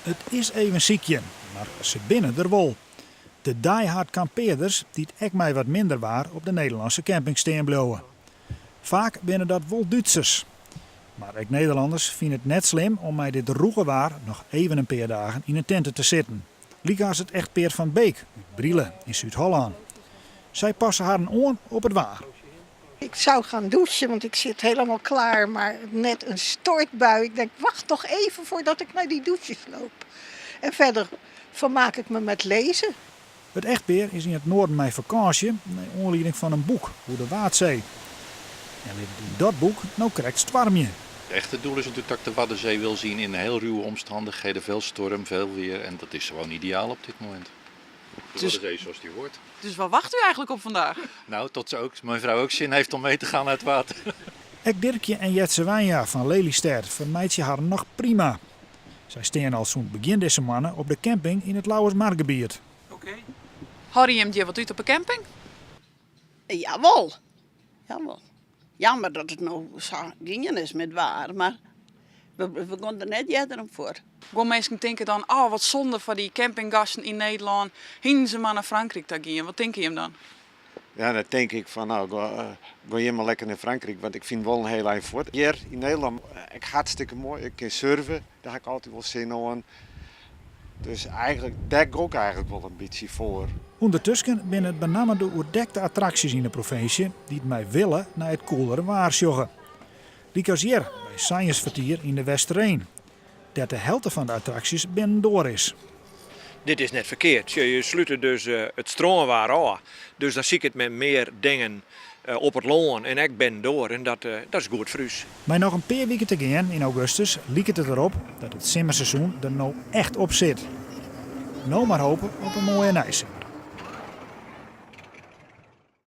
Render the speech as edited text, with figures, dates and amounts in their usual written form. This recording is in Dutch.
Het is even ziekje, maar ze binnen er wel. De diehard kampeerders die het echt mij wat minder waar op de Nederlandse campingsteen blijven. Vaak binnen dat wel Duitsers. Maar ik Nederlanders vinden het net slim om mij dit roege waar nog even een paar dagen in een tent te zitten. Lieka als het echtpaar van Beek uit Brielen in Zuid-Holland. Zij passen haar oor op het waar. Ik zou gaan douchen, want ik zit helemaal klaar, maar net een stortbui. Ik denk, wacht toch even voordat ik naar die douches loop. En verder vermaak ik me met lezen. Het echtpaar is in het noorden mijn vakantie naar aanleiding van een boek, Hoe de Waardzee. En in dat boek nou krijgt het warmje. Het echte doel is natuurlijk dat ik de Waddenzee wil zien in heel ruwe omstandigheden. Veel storm, veel weer en dat is gewoon ideaal op dit moment. De Waddenzee zoals die hoort. Dus wat wacht u eigenlijk op vandaag? Nou, tot ze ook, mijn vrouw ook zin heeft om mee te gaan uit het water. Ek Dirkje en Jetse Wijnja van Lelystad vermijdt je haar nog prima. Zij staan al zo'n begin deze mannen op de camping in het Lauwersmargebied. Oké. Harry hem je wat uit op een camping? Jawel. Jawel. Jammer dat het nou zo gingen is met waar, maar we konden er net jeder voor. Gewoon mensen denken dan, oh wat zonde van die campinggasten in Nederland. Hingen ze maar naar Frankrijk te gaan. Wat denk je hem dan? Ja, dan denk ik van nou, ga je maar lekker naar Frankrijk, want ik vind het wel een heel eind voort. Hier in Nederland, ik ga hartstikke mooi, ik kan surfen, daar heb ik altijd wel zin in. Dus eigenlijk, daar ga ik ook eigenlijk wel een beetje voor. Ondertussen binnen het met name de oerdekte attracties in de provincie die het mij willen naar het koelere waarsjoggen. Die als hier bij Science Vertier in de Westereen. Dat de helft van de attracties binnen door is. Dit is net verkeerd. Je sluit dus het stroomwaar aan. Dus dan zie ik het met meer dingen op het loon en ik ben door. En dat is goed voor ons. Bij nog een paar weken te gaan in augustus liep het erop dat het simmerseizoen er nou echt op zit. Nou maar hopen op een mooie nijse.